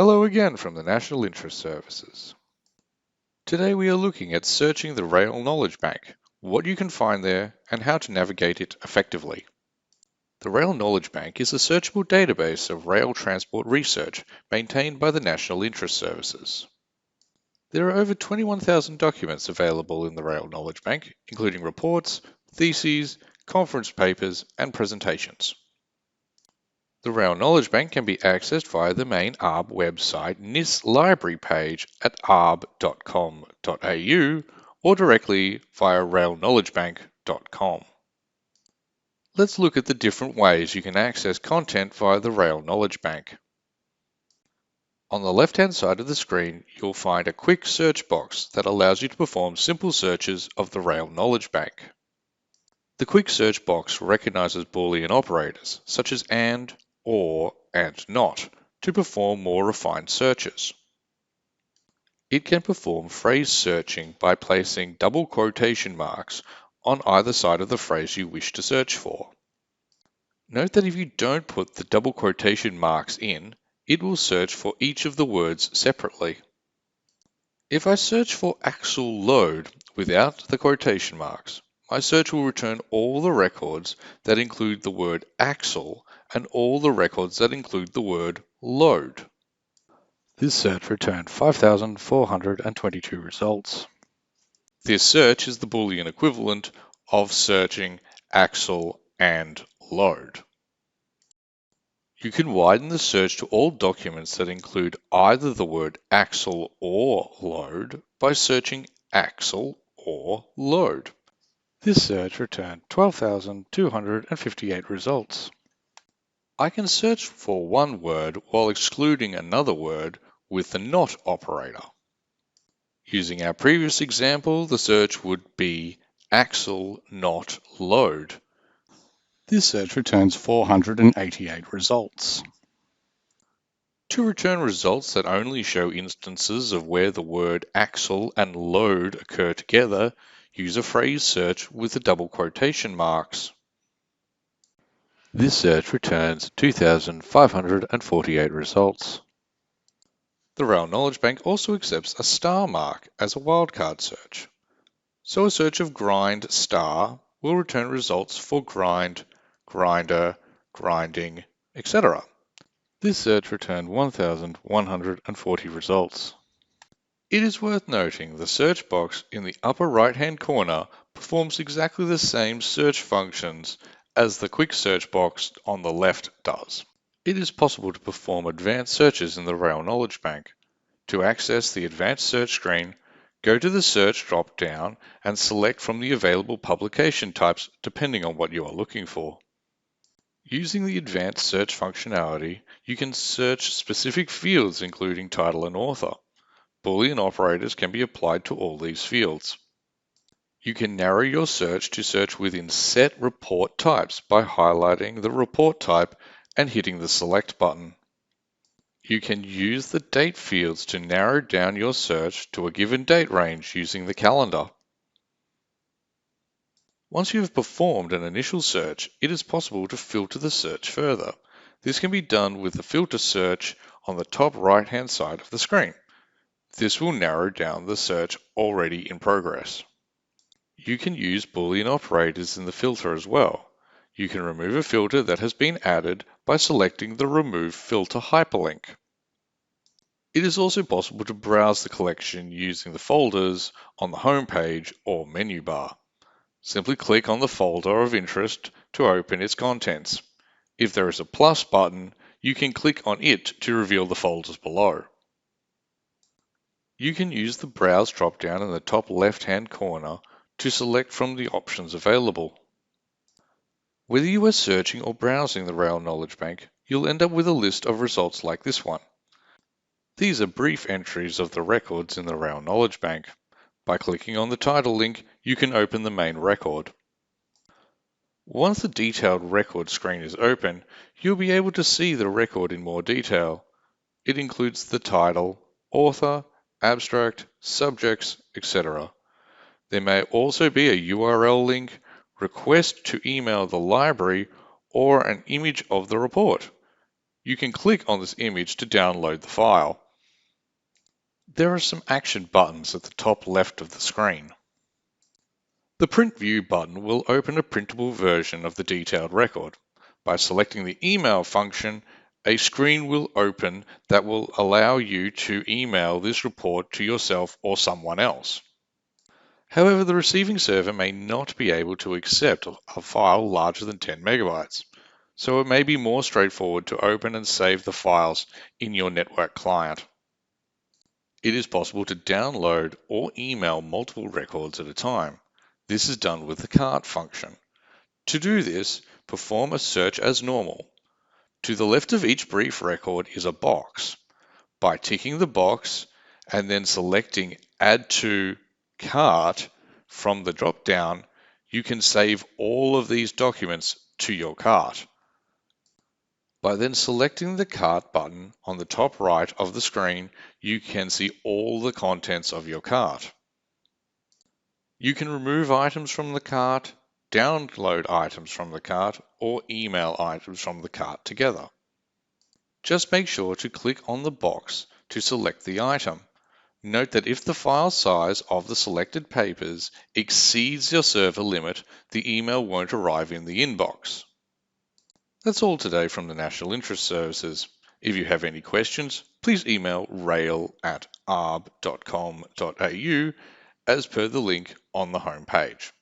Hello again from the National Interest Services. Today we are looking at searching the Rail Knowledge Bank, what you can find there, and how to navigate it effectively. The Rail Knowledge Bank is a searchable database of rail transport research maintained by the National Interest Services. There are over 21,000 documents available in the Rail Knowledge Bank, including reports, theses, conference papers, and presentations. The Rail Knowledge Bank can be accessed via the main ARB website NIS library page at arb.com.au or directly via railknowledgebank.com. Let's look at the different ways you can access content via the Rail Knowledge Bank. On the left-hand side of the screen, you'll find a quick search box that allows you to perform simple searches of the Rail Knowledge Bank. The quick search box recognizes Boolean operators such as AND, OR, and NOT to perform more refined searches. It can perform phrase searching by placing double quotation marks on either side of the phrase you wish to search for. Note that if you don't put the double quotation marks in, it will search for each of the words separately. If I search for axle load without the quotation marks, my search will return all the records that include the word axle and all the records that include the word load. This search returned 5,422 results. This search is the Boolean equivalent of searching axle and load. You can widen the search to all documents that include either the word axle or load by searching axle or load. This search returned 12,258 results. I can search for one word while excluding another word with the NOT operator. Using our previous example, the search would be axle not load. This search returns 488 results. To return results that only show instances of where the word axle and load occur together, use a phrase search with the double quotation marks. This search returns 2,548 results. The Rail Knowledge Bank also accepts a star mark as a wildcard search. So a search of grind star will return results for grind, grinder, grinding, etc. This search returned 1,140 results. It is worth noting the search box in the upper right-hand corner performs exactly the same search functions as the quick search box on the left does. It is possible to perform advanced searches in the Rail Knowledge Bank. To access the advanced search screen, go to the search drop-down and select from the available publication types depending on what you are looking for. Using the advanced search functionality, you can search specific fields including title and author. Boolean operators can be applied to all these fields. You can narrow your search to search within set report types by highlighting the report type and hitting the select button. You can use the date fields to narrow down your search to a given date range using the calendar. Once you have performed an initial search, it is possible to filter the search further. This can be done with the filter search on the top right-hand side of the screen. This will narrow down the search already in progress. You can use Boolean operators in the filter as well. You can remove a filter that has been added by selecting the Remove Filter hyperlink. It is also possible to browse the collection using the folders on the home page or menu bar. Simply click on the folder of interest to open its contents. If there is a plus button, you can click on it to reveal the folders below. You can use the Browse drop-down in the top left-hand corner to select from the options available. Whether you are searching or browsing the Rail Knowledge Bank, you'll end up with a list of results like this one. These are brief entries of the records in the Rail Knowledge Bank. By clicking on the title link, you can open the main record. Once the detailed record screen is open, you'll be able to see the record in more detail. It includes the title, author, abstract, subjects, etc. There may also be a URL link, request to email the library, or an image of the report. You can click on this image to download the file. There are some action buttons at the top left of the screen. The Print View button will open a printable version of the detailed record. By selecting the email function, a screen will open that will allow you to email this report to yourself or someone else. However, the receiving server may not be able to accept a file larger than 10 megabytes, so it may be more straightforward to open and save the files in your network client. It is possible to download or email multiple records at a time. This is done with the cart function. To do this, perform a search as normal. To the left of each brief record is a box. By ticking the box and then selecting Add to Cart from the drop-down, you can save all of these documents to your cart. By then selecting the Cart button on the top right of the screen, you can see all the contents of your cart. You can remove items from the cart, download items from the cart, or email items from the cart together. Just make sure to click on the box to select the item. Note that if the file size of the selected papers exceeds your server limit, the email won't arrive in the inbox. That's all today from the National Interest Services. If you have any questions, please email rail@arb.com.au as per the link on the home page.